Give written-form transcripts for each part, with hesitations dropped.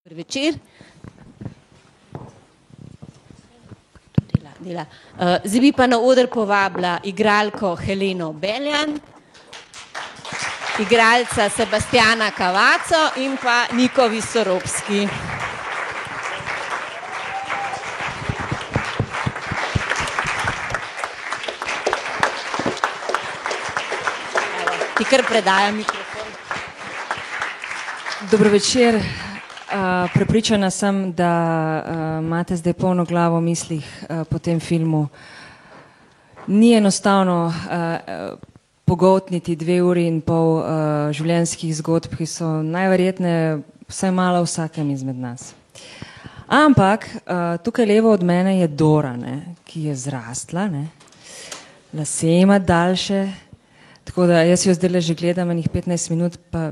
Dober večer. Zdaj bi pa na oder povabila igralko Heleno Beljan, igralca Sebastiana Cavazzo in pa Niko Visorovski. Ti kar predajam mikrofon. Dobro večer. Prepričana sem, da imate zdaj polno glavo v mislih po tem filmu. Ni enostavno pogoltniti 2 uri in pol življenjskih zgodb, ki so najverjetneje vsaj malo vsakem izmed nas. Ampak tukaj levo od mene je Dora, ki je zrastla, lase ima daljše, tako da jaz jo zdaj že gledam enih 15 minut, pa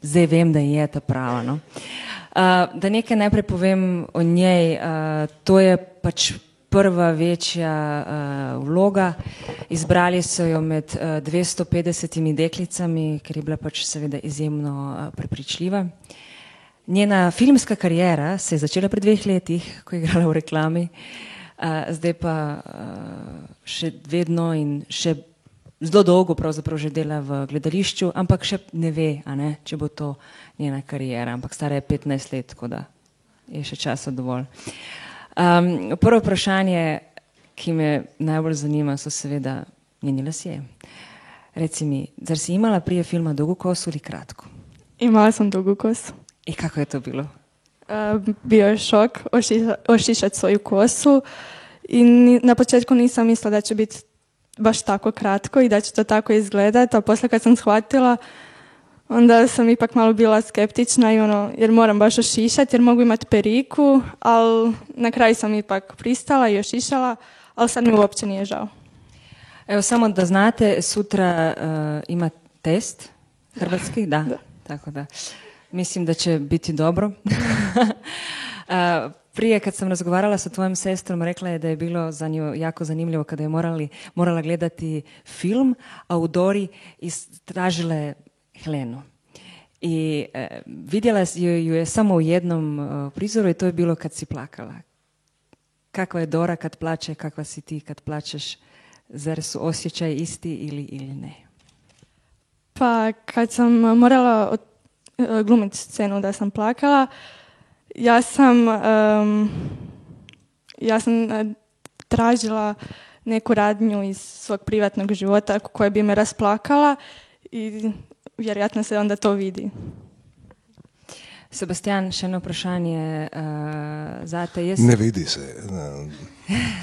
zdaj vem, da je ta prava. No? Da nekaj najprej povem o njej, to je pač prva večja vloga. Izbrali so jo med 250 deklicami, ker je bila pač seveda izjemno prepričljiva. Njena filmska kariera se je začela pred 2 letih, ko je igrala v reklami, zdaj pa še vedno in še zelo dolgo pravzaprav že dela v gledališču, ampak še ne ve, če bo to njena karijera, ampak stara je 15 let, tako da je še časa dovolj. Prvo vprašanje, ki me najbolj zanima, so seveda njeni lasje. Reci mi, zar si imala prije filma dolgo kosu ali kratko? Imala sam dugu kosu. I kako je to bilo? Bio je šok ošišati svoju kosu i na početku nisam mislila da će biti baš tako kratko i da će to tako izgledati, a poslije kad sam shvatila, onda sam ipak malo bila skeptična jer moram baš ošišati, jer mogu imati periku, ali na kraju sam ipak pristala i ošišala, ali sad mi uopće nije žao. Evo, samo da znate, sutra ima test hrvatski, da, tako da. Mislim da će biti dobro. Prije kad sam razgovarala sa tvojom sestrom, rekla je da je bilo za nju jako zanimljivo kada je morala gledati film, a u Dori tražila je Helenu. I vidjela ju je samo u jednom prizoru i to je bilo kad si plakala. Kakva je Dora kad plače, kakva si ti kad plačeš? Zar su osjećaji isti ili ne? Pa kad sam morala glumiti scenu da sam plakala, ja sam tražila neku radnju iz svog privatnog života koja bi me rasplakala i vjerojatno se onda to vidi. Sebastian, še eno vprašanje zate. Ne vidi se.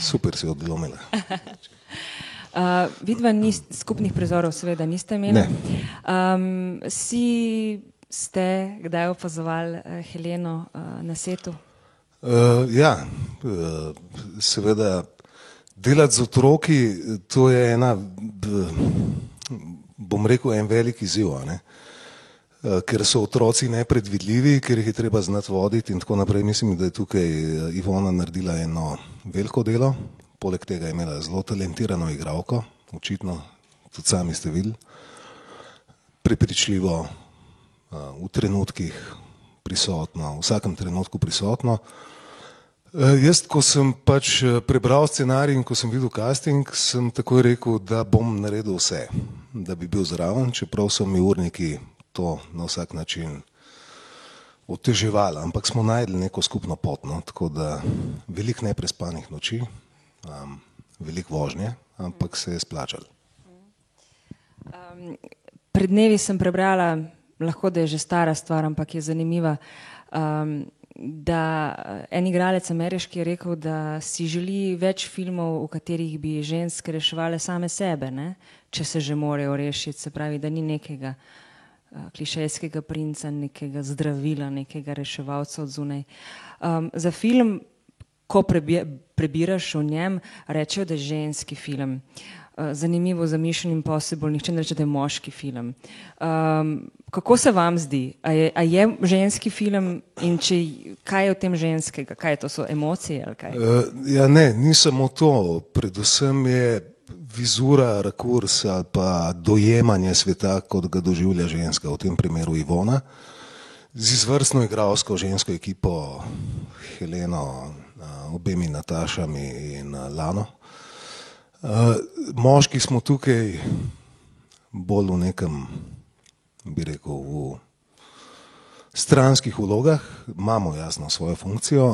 Super si odlomila. Vidva skupnih prizorov seveda niste imeli. Ne. Ste kdaj opazovali Heleno na setu? Ja, seveda delati z otroki, to je bom rekel, en velik izziv, ker so otroci nepredvidljivi, ker jih je treba znati voditi in tako naprej. Mislim, da je tukaj Ivona naredila eno veliko delo, poleg tega je imela zelo talentirano igralko, očitno, tudi sami ste videli, prepričljivo, v trenutkih prisotno, v vsakem trenutku prisotno. Jaz, ko sem pač prebral scenarij in ko sem videl casting, sem takoj rekel, da bom naredil vse, da bi bil zraven, čeprav so mi urniki to na vsak način oteževali, ampak smo najdli neko skupno pot, tako da veliko neprespanih noči, veliko vožnje, ampak se je splačalo. Pred dnevi sem prebrala, lahko da je že stara stvar, ampak je zanimiva, da en igralec ameriški je rekel, da si želi več filmov, v katerih bi ženske reševale same sebe, če se že morajo rešiti, se pravi, da ni nekega klišejskega princa, nekega zdravila, nekega reševalca od zunaj. Za film, ko prebiraš o njem, rečejo, da je ženski film. Zanimivo za Mission Impossible, nihče ne reče, da je moški film. Kako se vam zdi? A je ženski film in kaj je v tem ženskega? Kaj je to, so emocije ali kaj? Ja ne, ni samo to. Predvsem je vizura, rakurs ali pa dojemanje sveta, kot ga doživlja ženska, v tem primeru Ivona. z izvrstno igralsko žensko ekipo, Heleno, obemi Natašami in Lano. Moški smo tukaj bolj v nekem, bi rekel, v stranskih vlogah, imamo jasno svojo funkcijo,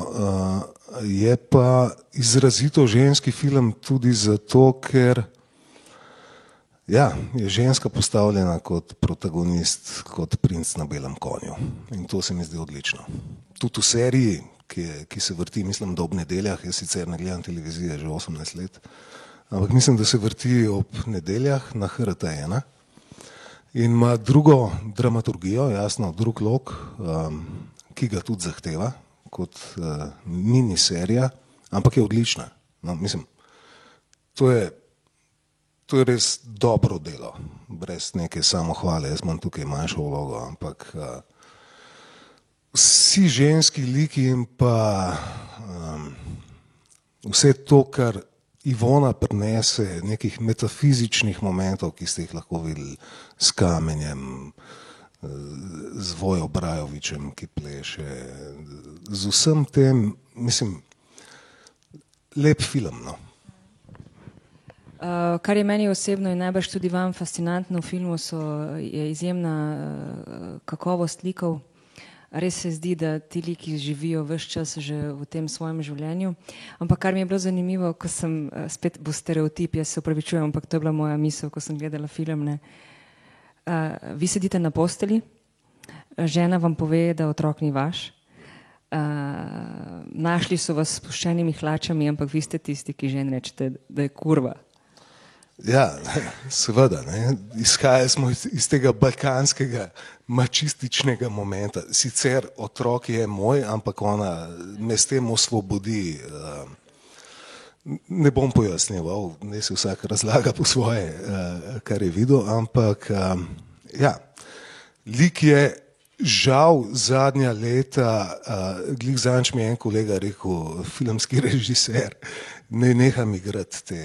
je pa izrazito ženski film tudi zato, ker ja, je ženska postavljena kot protagonist, kot princ na belem konju. In to se mi zdi odlično. Tudi v seriji, ki se vrti, mislim, da ob nedeljah, jaz sicer ne gledam televizije že 18 let, ampak mislim, da se vrti ob nedeljah na HRT1 in ima drugo dramaturgijo, jasno, drug lok, ki ga tudi zahteva kot miniserija, ampak je odlična. No, mislim, to je res dobro delo, brez neke samohvale. Jaz imam tukaj manjšo vlogo, ampak vsi ženski liki in pa vse to, kar Ivona prinese, nekih metafizičnih momentov, ki ste jih lahko videli s Kamenjem, z Vojo Brajovičem, ki pleše, z vsem tem, mislim, lep film, no. Kar je meni osebno in najbrž tudi vam fascinantno v filmu, je izjemna kakovost likov. Res se zdi, da ti liki živijo ves čas že v tem svojem življenju. Ampak kar mi je bilo zanimivo, ko sem, spet bo stereotip, jaz se upravičujem, ampak to je bila moja misel, ko sem gledala film, ne. Vi sedite na posteli, žena vam pove, da otrok ni vaš, našli so vas s spuščenimi hlačami, ampak vi ste tisti, ki ženi rečete, da je kurva. Ja, seveda, ne. Izhajali smo iz tega balkanskega mačističnega momenta. Sicer otrok je moj, ampak ona me s tem osvobodi. Ne bom pojasnjeval, ne se vsak razlaga po svoje, kar je videl, ampak ja, lik je žal zadnja leta, glih zadnjič mi je en kolega rekel, filmski režiser, ne neham igrati te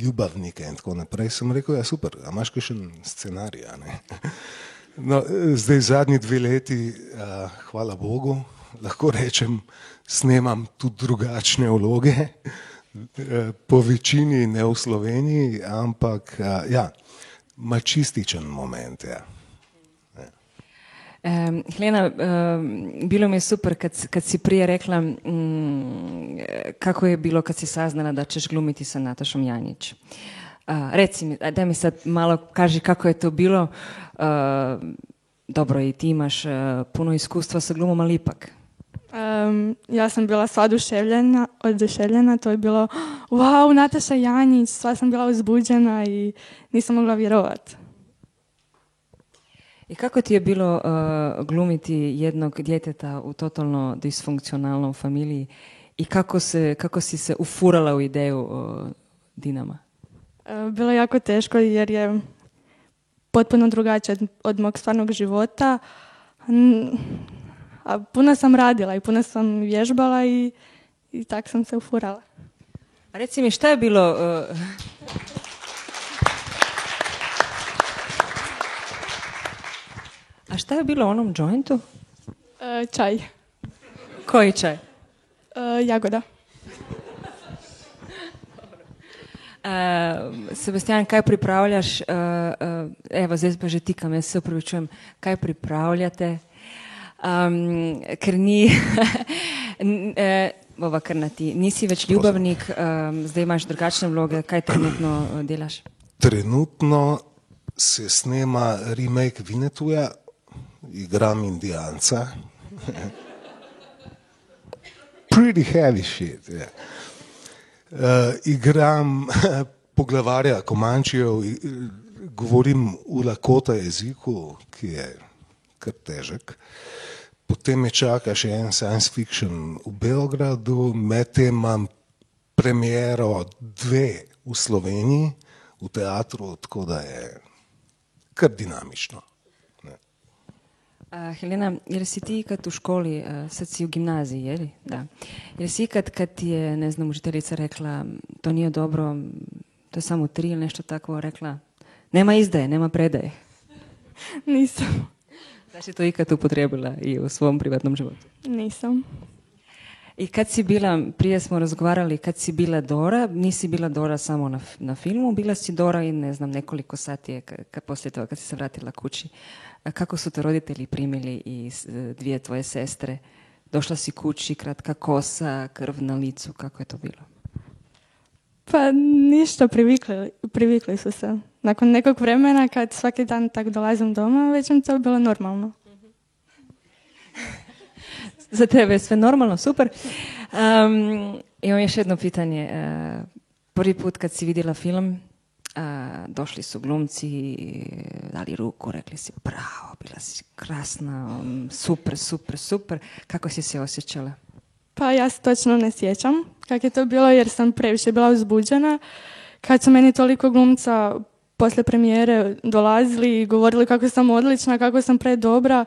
ljubavnike in tako naprej. Sem rekel, ja super, a imaš kakšen scenarij, a ne? No, zdaj zadnji 2 leti, hvala Bogu, lahko rečem, snemam tudi drugačne vloge, po večini ne v Sloveniji, ampak ja, mačističen moment, ja. Helena, bilo mi je super, kad si prije rekla, kako je bilo kad si saznala da ćeš glumiti sa Natašom Janjić. Reci mi, daj mi sad malo kaži kako je to bilo. Dobro, i ti imaš puno iskustva sa glumom, ali ipak. Ja sam bila sva oduševljena, to je bilo wow, Nataša Janjić, sva sam bila uzbuđena i nisam mogla vjerovati. I kako ti je bilo glumiti jednog djeteta u totalno disfunkcionalnom familiji i kako si se ufurala u ideju Dinama? Bilo je jako teško jer je potpuno drugačije od mog stvarnog života. A puno sam radila i puno sam vježbala i tak sam se ufurala. A reci mi, šta je bilo... A šta je bilo u onom jointu? Čaj. Koji čaj? Jagoda. Sebastian, kaj pripravljaš? Evo, zdaj pa že tikam, jaz se upravičujem. Kaj pripravljate? Ker ni... Bova kar na ti. Nisi več ljubavnik, zdaj imaš drugačne vloge. Kaj trenutno delaš? Trenutno se snema remake Vinetuja, igram Indijanca. Pretty heavy shit, yeah. Igram poglavarja Komančijev, govorim v lakota jeziku, ki je kar težek. Potem me čaka še en science fiction v Beogradu, medtem imam premiero 2 v Sloveniji, v teatru, tako da je kar dinamično. Helena, jer si ti kad u školi, sad si u gimnaziji, je li? Da. Jer si kad ti je, ne znam, učiteljica rekla to nije dobro, to je samo 3 ili nešto tako rekla, nema izdaje, nema predaje? Nisam. Da si to ikad upotrijebila i u svom privatnom životu? Nisam. I kad si bila, prije smo razgovarali, kad si bila Dora, nisi bila Dora samo na filmu, bila si Dora i ne znam, nekoliko sati je poslije toga kad si se vratila kući. Kako su te roditelji primili i dvije tvoje sestre? Došla si kući, kratka kosa, krv na licu, kako je to bilo? Pa ništa, privikli su se. Nakon nekog vremena, kad svaki dan tak dolazim doma, već mi to bilo normalno. Za tebe je sve normalno, super. Imam još jedno pitanje. Prvi put kad si vidjela film, došli su glumci, dali ruku, rekli si bravo, bila si krasna, super. Kako si se osjećala? Pa ja se točno ne sjećam kako je to bilo jer sam previše bila uzbuđena. Kad su meni toliko glumca poslije premijere dolazili i govorili kako sam odlična, kako sam predobra,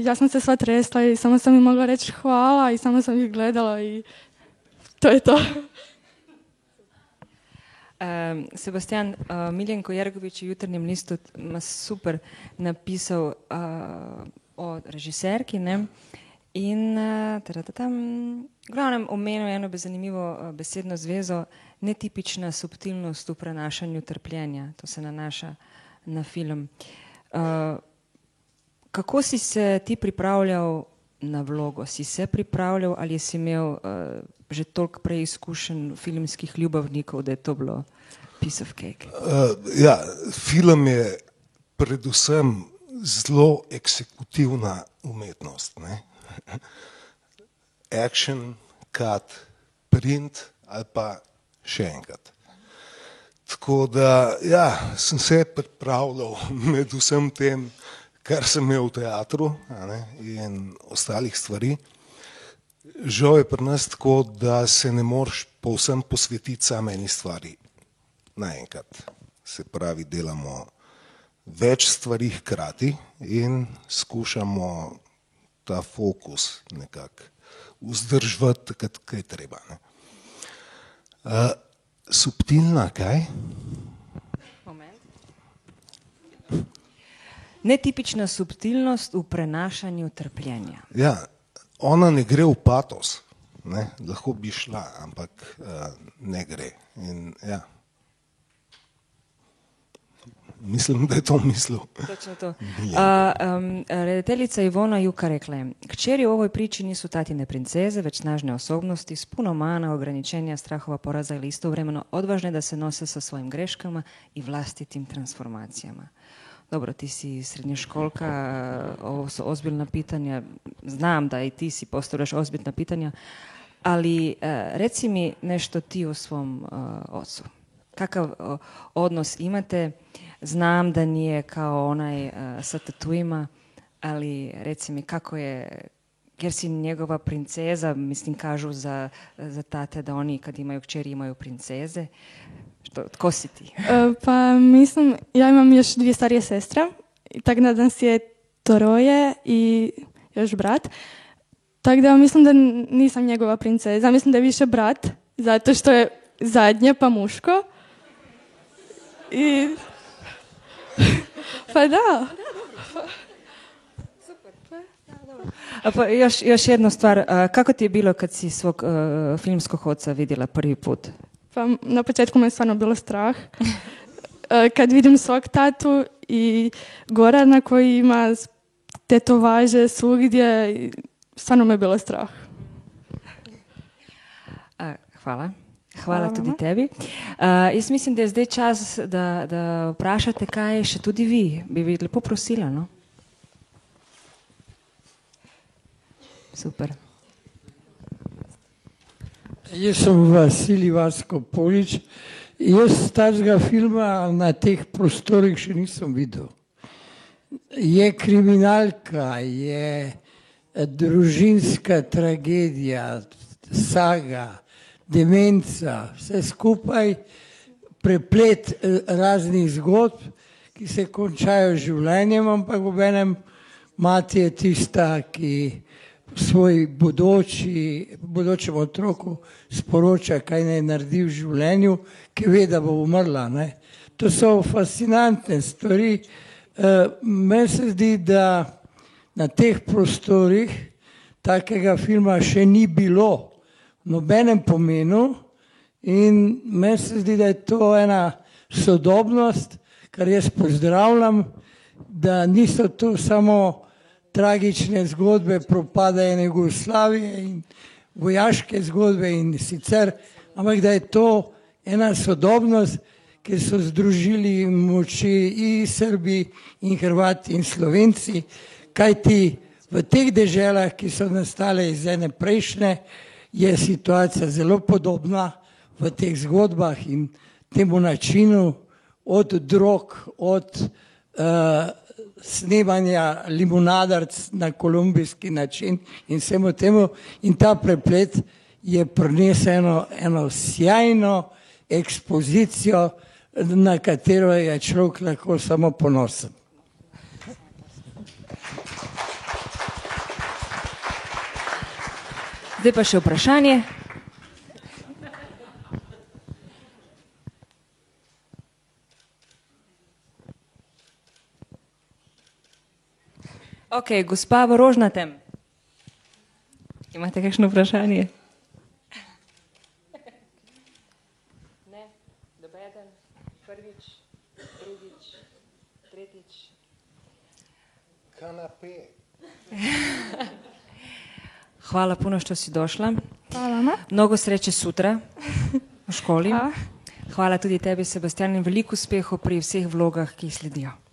ja sam se sva tresla i samo sam im mogla reći hvala i samo sam ih gledala i to je to. Sebastian, Miljenko Jergović u Jutarnjem listu ma super napisal o režiserki, ne? In v glavnem omenil eno zanimivo besedno zvezo, netipična subtilnost v prenašanju trpljenja. To se nanaša na film. Kako si se ti pripravljal na vlogo? Si se pripravljal ali si imel že toliko preizkušenj filmskih ljubavnikov, da je to bilo piece of cake? Ja, film je predvsem zelo eksekutivna umetnost. Ne? Action, cut, print ali pa še enkrat. Tako da, ja, sem se pripravljal med vsem tem, kar sem imel v teatru in ostalih stvari. Žal je pri nas tako, da se ne moreš povsem posvetiti samo eni stvari naenkrat. Se pravi, delamo več stvari hkrati in skušamo ta fokus nekako vzdrževati, takrat, kaj je treba. Ne. Subtilna, kaj? Moment. Netipična subtilnost v prenašanju trpljenja. Ja, ona ne gre v patos, ne. Lahko bi šla, ampak ne gre. In, ja. Mislim, da je to mislil. Točno to. Redateljica Ivona Juka rekla je: kćeri u ovoj priči nisu tatine princeze, već snažne osobnosti s puno mana, ograničenja, strahova, poraza ili istovremeno odvažne da se nose sa svojim greškama i vlastitim transformacijama. Dobro, ti si srednjoškolka, ovo su ozbiljna pitanja, znam da i ti si postavljaš ozbiljna pitanja, ali reci mi nešto ti o svom ocu. Kakav odnos imate? Znam da nije kao onaj sa tatuima, ali reci mi kako je, jer si njegova princeza, mislim kažu za tate da oni kad imaju kćeri imaju princeze. Tko si ti? Pa mislim, ja imam još 2 starije sestre, tako da nas je 3 i još brat. Tako da mislim da nisam njegova princeza, mislim da je više brat, zato što je zadnje pa muško. I... Pa da. Pa još jednu stvar, kako ti je bilo kad si svog filmskog oca vidjela prvi put? Pa na početku me je stvarno bilo strah. Kad vidim svog tatu i Gorana koji ima tetovaže svugdje, stvarno me je bilo strah. Hvala. Hvala tudi tebi. Jaz mislim, da je zdaj čas, da vprašate, kaj še tudi vi. Bi lepo prosila, no? Super. Jaz sem Vasilij Vasko Polič. Jaz takega filma na teh prostorih še nisem videl. Je kriminalka, je družinska tragedija, saga, demenca, vse skupaj, preplet raznih zgodb, ki se končajo z življenjem, ampak obenem mati je tista, ki svoj bodočem otroku sporoča, kaj naj naredi v življenju, ki ve, da bo umrla. Ne? To so fascinantne stvari. Meni se zdi, da na teh prostorih takega filma še ni bilo v nobenem pomenu in meni se zdi, da je to ena sodobnost, kar jaz pozdravljam, da niso to samo tragične zgodbe propadanja Jugoslavije in vojaške zgodbe in sicer, ampak da je to ena sodobnost, ki so združili moči in Srbi in Hrvati in Slovenci, kajti v teh deželah, ki so nastale iz ene prejšnje, je situacija zelo podobna v teh zgodbah in temu načinu od drog, od snemanja limonadarc na kolumbijski način in vsemu temu in ta preplet je prinesel eno sjajno ekspozicijo, na katero je človek lahko samo ponosen. Zdaj pa še vprašanje. Ok, gospa v rožnatem. Imate kakšno vprašanje? Ne, dobeden, prvič, drugič, tretjič. Kanape. Hvala puno što si došla. Hvala vama. Mnogo sreće sutra v školi. Hvala tudi tebi, Sebastian, in veliko uspehov pri vseh vlogah, ki sledijo.